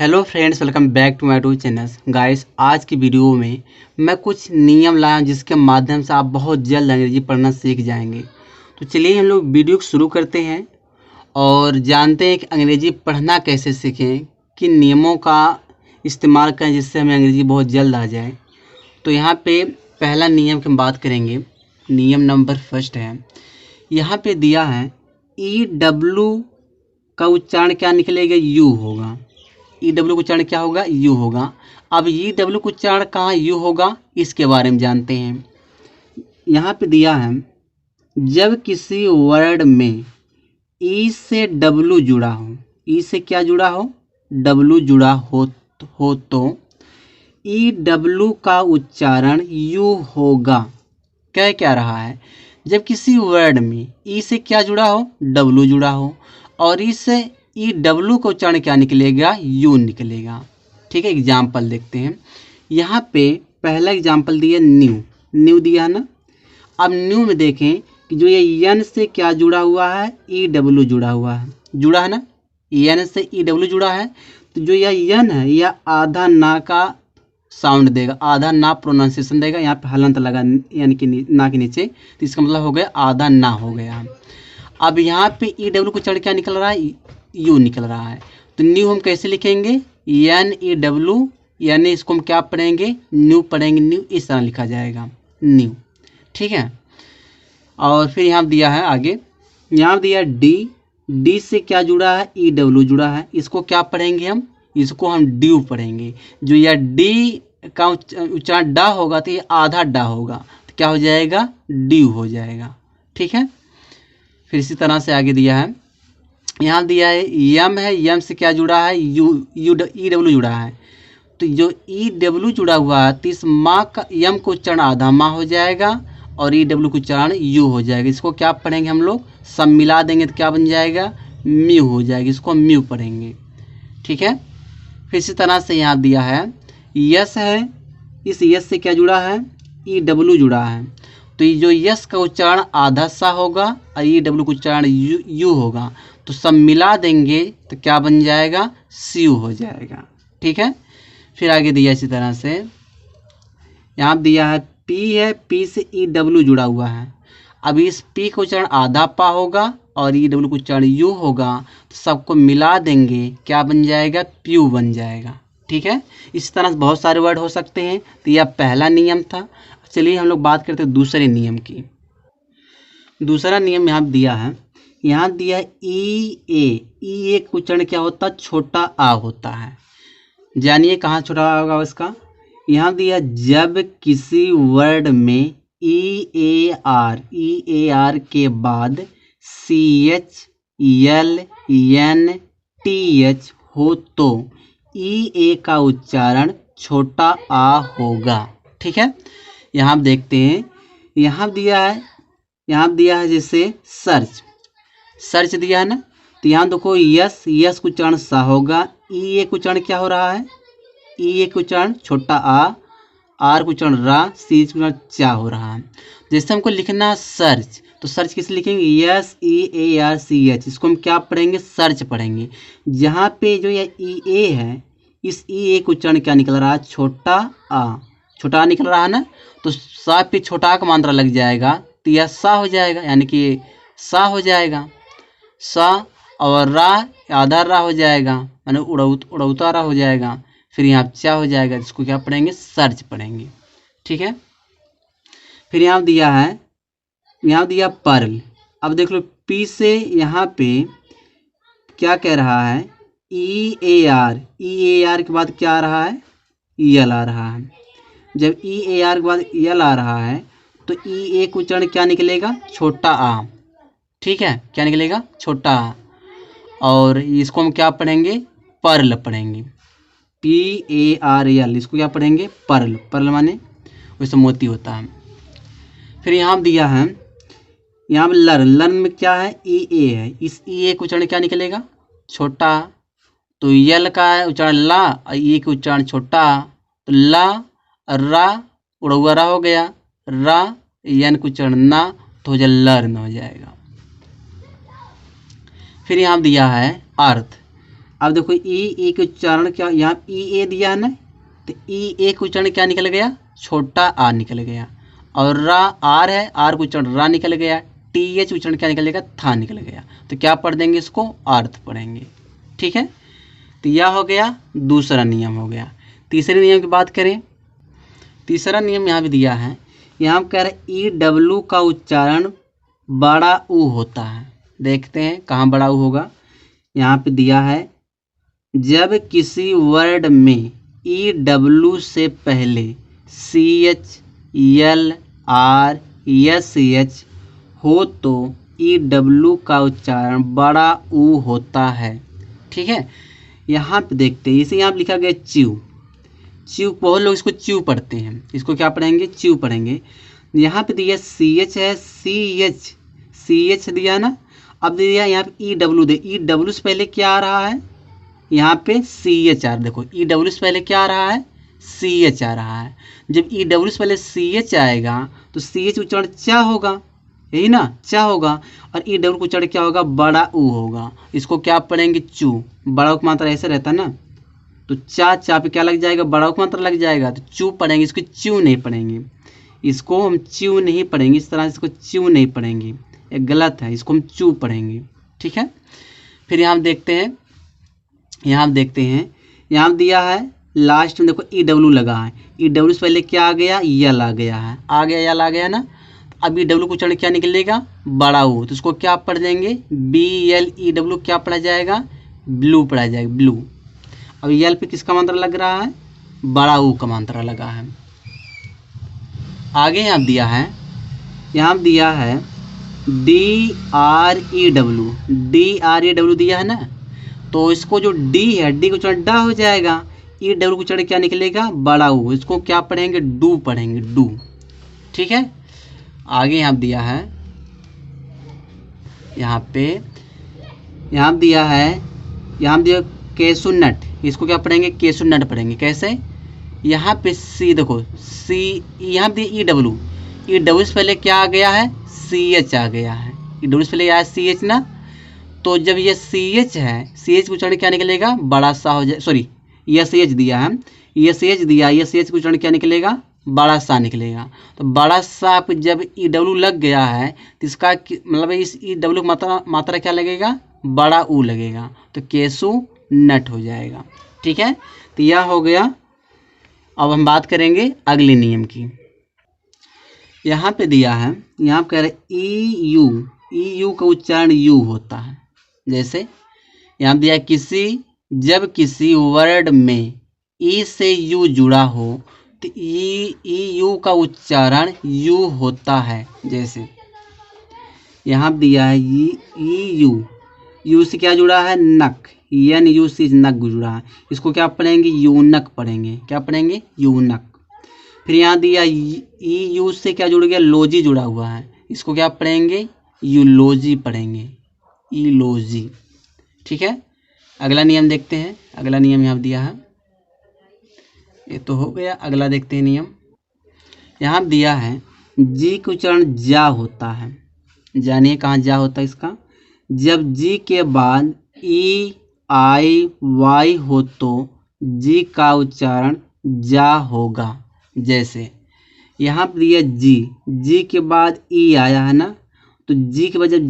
Hello friends, welcome back to my YouTube channel. Guys, आज की video में मैं कुछ नियम लाया हूं जिसके माध्यम से आप बहुत जल्द अंग्रेजी पढ़ना सीख जाएंगे। तो चलिए हम लोग वीडियो को शुरू करते हैं और जानते हैं कि अंग्रेजी पढ़ना कैसे सीखें, किन नियमों का इस्तेमाल करें जिससे हमें अंग्रेजी बहुत जल्द आ जाए। तो यहाँ पे पहला नियम की हम बात करेंगे। नियम नंबर फर्स्ट है, यहाँ पे दिया है EW का उच्चारण क्या निकलेगा? यू होगा। EW का उच्चारण क्या होगा? यू होगा। अब EW का उच्चारण कहाँ यू होगा, इसके बारे में जानते हैं। यहाँ पे दिया है, जब किसी वर्ड में ई से डब्लू जुड़ा हो, ई से क्या जुड़ा हो? डब्लू जुड़ा हो तो EW का उच्चारण यू होगा। कह क्या रहा है? जब किसी वर्ड में ई से क्या जुड़ा हो? डब्लू जुड़ा हो, और इससे EW का उच्चारण क्या निकलेगा? यू निकलेगा। ठीक है, एग्जाम्पल देखते हैं। यहाँ पे पहला एग्जाम्पल दिया न्यू, न्यू दिया है ना। अब न्यू में देखें कि जो ये एन से क्या जुड़ा हुआ है? EW जुड़ा हुआ है, जुड़ा है ना। एन से EW जुड़ा है, तो जो यह एन है यह आधा ना का साउंड देगा, आधा ना प्रोनाउंसिएशन देगा। यहाँ पे हलंत लगा यानी कि ना के नीचे, तो इसका मतलब हो गया आधा ना हो गया। अब यहाँ पे EW को उच्चारण क्या निकल रहा है? यू निकल रहा है। तो न्यू हम कैसे लिखेंगे? NEW, यानी इसको हम क्या पढ़ेंगे? न्यू पढ़ेंगे। न्यू इस तरह लिखा जाएगा, न्यू। ठीक है। और फिर यहाँ दिया है आगे, यहाँ दिया डी, डी से क्या जुड़ा है? EW जुड़ा है। इसको क्या पढ़ेंगे हम? इसको हम ड्यू पढ़ेंगे। जो यह डी का उच्चारण डा होगा तो ये आधा डा होगा, तो क्या हो जाएगा? ड्यू हो जाएगा। ठीक है। फिर इसी तरह से आगे दिया है, यहाँ दिया है यम है, यम से क्या जुड़ा है? EW जुड़ा है। तो जो EW जुड़ा हुआ है तो इस माँ का यम को उच्चारण आधा माँ हो जाएगा और EW को उच्चारण यू हो जाएगा। इसको क्या पढ़ेंगे हम लोग? सब मिला देंगे तो क्या बन जाएगा? म्यू हो जाएगी। इसको हम म्यू पढ़ेंगे। ठीक है। फिर इसी तरह से यहाँ दिया है यस है, इस यस से क्या जुड़ा है? EW जुड़ा है। तो ये जो यस का उच्चारण आधा सा होगा और EW का उच्चारण यू होगा, तो सब मिला देंगे तो क्या बन जाएगा? स्यू हो जाएगा। ठीक है। फिर आगे दिया इसी तरह से, यहाँ दिया है पी है, पी से EW जुड़ा हुआ है। अब इस पी का उच्चारण आधा पा होगा और EW का उच्चारण यू होगा, तो सबको मिला देंगे, क्या बन जाएगा? प्यू बन जाएगा। ठीक है। इस तरह से बहुत सारे वर्ड हो सकते हैं। तो यह पहला नियम था। चलिए हम लोग बात करते हैं दूसरे नियम की। दूसरा नियम यहाँ दिया है, यहाँ दिया है EA का उच्चारण क्या होता है? छोटा आ होता है। जानिए कहाँ छोटा आ होगा इसका। यहाँ दिया, जब किसी वर्ड में EAR के बाद CH LN TH हो तो EA का उच्चारण छोटा आ होगा। ठीक है। यहाँ देखते हैं, यहाँ दिया है जैसे सर्च, सर्च दिया है ना। तो यहाँ देखो यस, यस का उच्चारण सा होगा। EA का उच्चारण क्या हो रहा है? EA का उच्चारण छोटा आ, आर का उच्चारण रा, सी का उच्चारण चा हो रहा है। जैसे हमको लिखना सर्च, तो सर्च किसे लिखेंगे? SEARCH। इसको हम क्या पढ़ेंगे? सर्च पढ़ेंगे। जहाँ पे जो ये EA है, इस EA का उच्चारण क्या निकल रहा है? छोटा आ, छोटा आ निकल रहा है ना। तो सा पे छोटा का मात्रा लग जाएगा तो यह सा हो जाएगा, यानी कि सा हो जाएगा, सा। और रा आधा रा हो जाएगा, यानी उड़ौता रा हो जाएगा। फिर यहाँ चा हो जाएगा, इसको क्या पढ़ेंगे? सर्च पढ़ेंगे। ठीक है। फिर यहाँ दिया है, यहाँ दिया पर्ल। अब देख लो पी से यहाँ पे क्या कह रहा है? EAR के बाद क्या आ रहा है? EL आ रहा है। जब EAR के बाद EL आ रहा है तो EA का उच्चारण क्या निकलेगा? छोटा आ। ठीक है, क्या निकलेगा? छोटा आ। और इसको हम क्या पढ़ेंगे? पर्ल पढ़ेंगे। PARL, इसको क्या पढ़ेंगे? पर्ल। पर्ल माने वैसे मोती होता है। फिर यहाँ दिया है, यहाँ पे लर्न, लर्न में क्या है? EA है। इस EA का उच्चारण क्या निकलेगा? छोटा। तो यल का उच्चारण ला और E का उच्चारण छोटा। तो ला रा उड़ौआ रा हो गया, रा यन का उच्चारण ना, तो हो जाए लर्न हो जाएगा। फिर यहाँ दिया है अर्थ। अब देखो ई के उच्चारण क्या, यहाँ ई ए दिया है ना, तो ई ए का उच्चारण क्या निकल गया, छोटा आ निकल गया। और रा आर है, आर का उच्चारण रा निकल गया। टी एच उच्चारण क्या निकलेगा, था निकल गया। तो क्या पढ़ देंगे इसको, अर्थ पढ़ेंगे। ठीक है, तो यह हो गया, दूसरा नियम हो गया। तीसरे नियम की बात करें, तीसरा नियम यहाँ भी दिया है। यहाँ कह रहे ई डब्ल्यू का उच्चारण बड़ा ऊ होता है। देखते हैं कहाँ बड़ा ऊ होगा। यहाँ पे दिया है, जब किसी वर्ड में ई डब्ल्यू से पहले C H L R S H हो तो ई डब्ल्यू का उच्चारण बड़ा ऊ होता है। ठीक है, यहाँ पे देखते हैं, इसे यहाँ पे लिखा गया च्यू। च्यू, बहुत लोग इसको च्यू पढ़ते हैं, इसको क्या पढ़ेंगे, च्यू पढ़ेंगे। यहाँ पे दिया सी एच है, सी एच दिया ना। अब दिया यहाँ पे ई डब्ल्यू दे, ई डब्ल्यू से पहले क्या आ रहा है, यहाँ पे सी एच आ रहा है। देखो ई डब्ल्यू से पहले क्या आ रहा है, सी एच आ रहा है। जब ई डब्ल्यू से पहले सी एच आएगा तो सी एच उच्चारण चा होगा, यही ना, चा होगा। और ई डब्ल्यू का उच्चारण क्या होगा, बड़ा ऊ होगा। इसको क्या पढ़ेंगे, चू। बड़ा ऊ का मात्रा ऐसे रहता है ना, तो चा चा पे क्या लग जाएगा, बड़ा ऊ का मात्रा लग जाएगा, तो चू पढ़ेंगे। इसको च्यू नहीं पढ़ेंगे, इसको हम च्यू नहीं पढ़ेंगे, इस तरह से इसको च्यू नहीं पढ़ेंगे, ये गलत है, इसको हम चू पढ़ेंगे। ठीक है, फिर यहाँ देखते हैं, यहाँ दिया है लास्ट में, देखो ई डब्ल्यू लगा है। ई डब्ल्यू से पहले क्या आ गया, यल आ गया है, यल आ गया ना। अब ई डब्ल्यू को उच्चारण क्या निकलेगा, बड़ा ऊ। तो इसको क्या पढ़ देंगे, बी एल ई डब्ल्यू क्या पढ़ा जाएगा, ब्लू पढ़ा जाएगा, ब्लू। अब यल पे किसका मात्रा लग रहा है, बड़ा ऊ का मात्रा लगा है। आगे यहाँ दिया है डी आर ई डब्ल्यू दिया है ना। तो इसको जो डी है, डी को उच्चारण डा हो जाएगा, ई डब्ल्यू को उच्चारण क्या निकलेगा, बड़ा ऊ। इसको क्या पढ़ेंगे, डू पढ़ेंगे, डू। ठीक है, आगे यहाँ दिया है, यहाँ दिया केसुनट। इसको क्या पढ़ेंगे, केसुनट पढ़ेंगे। कैसे, यहाँ पे सी, देखो सी, यहाँ पे ई डब्ल्यू से पहले क्या आ गया है, सी एच आ गया है। ई डब्ल्यू से पहले आया सी एच ना, तो जब ये सी एच है, सी एच का उच्चारण क्या निकलेगा, बड़ा सा हो जाए, सॉरी ये सी एच दिया है, ये सी एच का उच्चारण क्या निकलेगा, बड़ा सा निकलेगा। तो बड़ा सा पे जब ई डब्ल्यू लग गया है तो इसका मतलब इस ई डब्ल्यू की मात्रा क्या लगेगा, बड़ा ऊ लगेगा, तो केसु नट हो जाएगा। ठीक है, तो यह हो गया। अब हम बात करेंगे अगले नियम की। यहाँ पे दिया है, यहाँ कह रहे ई यू का उच्चारण यू होता है। जैसे यहाँ दिया, जब किसी वर्ड में ई से यू जुड़ा हो तो ई यू का उच्चारण यू होता है। जैसे यहाँ दिया है यू से क्या जुड़ा है, नक, एन यू से नक जुड़ा है। इसको क्या पढ़ेंगे, यूनक पढ़ेंगे। क्या पढ़ेंगे, यूनक। फिर यहाँ दिया ई यू से क्या जुड़ गया, लोजी जुड़ा हुआ है। इसको क्या पढ़ेंगे, यूलोजी पढ़ेंगे, ईलोजी। ठीक है, अगला नियम देखते हैं। अगला नियम यहाँ दिया है, ये तो हो गया। अगला देखते हैं नियम। यहाँ दिया है जी का उच्चारण जा होता है। जानिए कहाँ जा होता है इसका, जब जी के बाद ई आई वाई हो तो जी का उच्चारण जा होगा। जैसे यहाँ पर दिया जी के बाद ई आया है ना, तो जी के बाद जब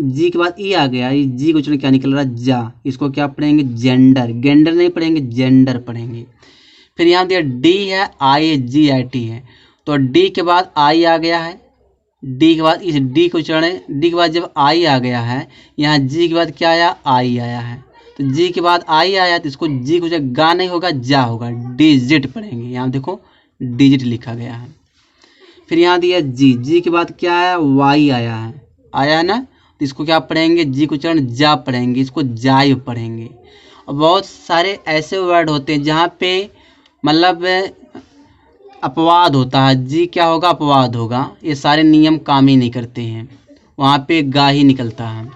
जी के बाद ई आ गया, ये जी का उच्चारण क्या निकल रहा है, जा। इसको क्या पढ़ेंगे, जेंडर। गेंडर नहीं पढ़ेंगे, जेंडर पढ़ेंगे। फिर यहाँ दिया डी है, IGIT है, तो डी के बाद आई आ गया है। डी के बाद इस डी को उच्चारण, डी के बाद जब आई आ गया है, यहाँ जी के बाद क्या आया, आई आया है। तो जी के बाद आई आया तो इसको जी को गा नहीं होगा, जा होगा, डिजिट पढ़ेंगे। यहाँ देखो डिजिट लिखा गया है। फिर यहाँ दिया जी के बाद क्या आया, वाई आया है ना, तो इसको क्या पढ़ेंगे, जी को उच्चारण जा पढ़ेंगे, इसको जाय पढ़ेंगे। और बहुत सारे ऐसे वर्ड होते हैं जहाँ पे मतलब अपवाद होता है, जी क्या होगा, अपवाद होगा। ये सारे नियम काम ही नहीं करते हैं, वहाँ पे गा ही निकलता है।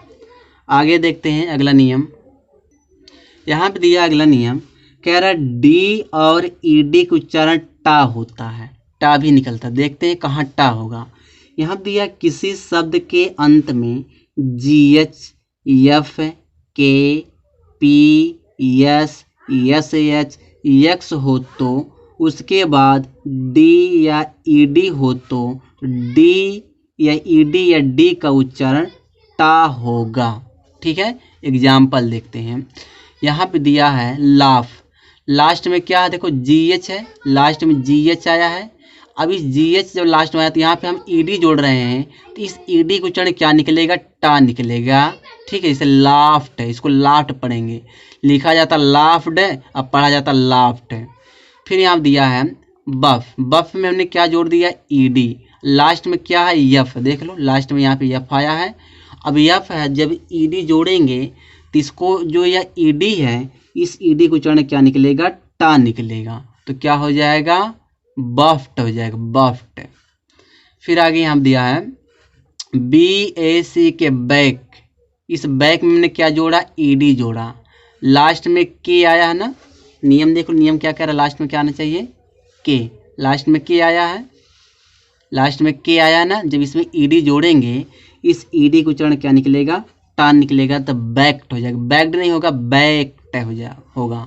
आगे देखते हैं अगला नियम। यहाँ पे दिया अगला नियम, कह रहा डी और ईडी का उच्चारण टा होता है, टा भी निकलता है। देखते हैं कहाँ टा होगा। यहाँ दिया किसी शब्द के अंत में GH, F, K, P, yes, S H, x हो तो उसके बाद डी या ईडी हो तो डी या ईडी या डी का उच्चारण टा होगा। ठीक है, एग्जाम्पल देखते हैं। यहाँ पे दिया है लाफ, लास्ट में क्या है देखो जी एच है, लास्ट में जी एच आया है। अब इस जी एच जब लास्ट में आया तो यहाँ पे हम ईडी जोड़ रहे हैं, तो इस ईडी को उच्चारण क्या निकलेगा, टा निकलेगा। ठीक है, इसे लाफ्ट है, इसको लाफ्ट पढ़ेंगे, लिखा जाता लाफ्ड अब पढ़ा जाता लाफ्ट। फिर यहाँ दिया है बफ, बफ में हमने क्या जोड़ दिया, ईडी, लास्ट में क्या है यफ, देख लो लास्ट में यहाँ पे यफ आया है। अब यफ है, जब ईडी जोड़ेंगे तो इसको जो यह ईडी है, इस ईडी को उच्चारण क्या निकलेगा, टा निकलेगा, तो क्या हो जाएगा, बफ्ट हो जाएगा, बफ्ट। फिर आगे यहाँ दिया है बी ए सी के बैक, इस बैक में हमने क्या जोड़ा, ईडी जोड़ा, लास्ट में के आया है ना, नियम देखो, नियम क्या कह रहा है, लास्ट में क्या आना चाहिए, के, लास्ट में के आया है, लास्ट में के आया ना, जब इसमें ईडी जोड़ेंगे इस ईडी को उच्चारण क्या निकलेगा, टा निकलेगा, तो बैक्ट हो जाएगा, बैक्ड नहीं होगा, बैक्ट हो जाए होगा।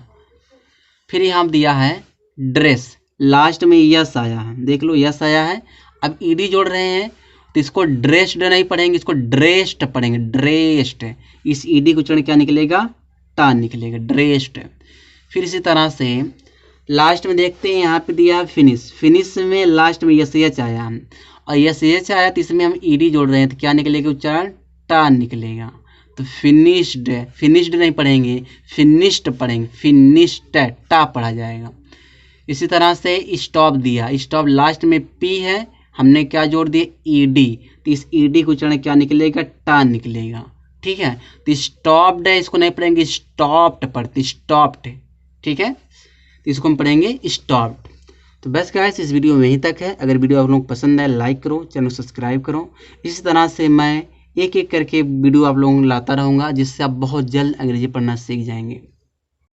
फिर यहाँ दिया है ड्रेस, लास्ट में यस आया है, देख लो यस आया है। अब ईडी जोड़ रहे हैं तो इसको ड्रेस्ड नहीं पढ़ेंगे, इसको ड्रेस्ड पढ़ेंगे, ड्रेस्ड, इस ईडी को उच्चारण क्या निकलेगा, टा निकलेगा, ड्रेस्ड। फिर इसी तरह से लास्ट में देखते हैं, यहाँ पे दिया है फिनिश, फिनिश में लास्ट में यस एच आया है, और यस एच आया तो इसमें हम ईडी जोड़ रहे हैं तो क्या निकलेगा, उच्चारण टा निकलेगा, तो फिनिश्ड, फिनिश्ड नहीं पढ़ेंगे, फिनिश्ड पढ़ेंगे, फिनिश्ड, टा पढ़ा जाएगा। इसी तरह से स्टॉप दिया, स्टॉप लास्ट में पी है, हमने क्या जोड़ दिया, ईडी, तो इस ईडी को उच्चारण क्या निकलेगा, टा निकलेगा। ठीक है, तो स्टॉप्ड है, इसको नहीं पढ़ेंगे, स्टॉप्ड पढ़ते, स्टॉप्ड। ठीक है, तो इसको हम पढ़ेंगे स्टॉप्ड। तो बस गाइस इस वीडियो में यहीं तक है। अगर वीडियो आप लोगों को पसंद आए लाइक करो, चैनल सब्सक्राइब करो। इसी तरह से मैं एक एक करके वीडियो आप लोगों को लाता रहूँगा, जिससे आप बहुत जल्द अंग्रेजी पढ़ना सीख जाएंगे।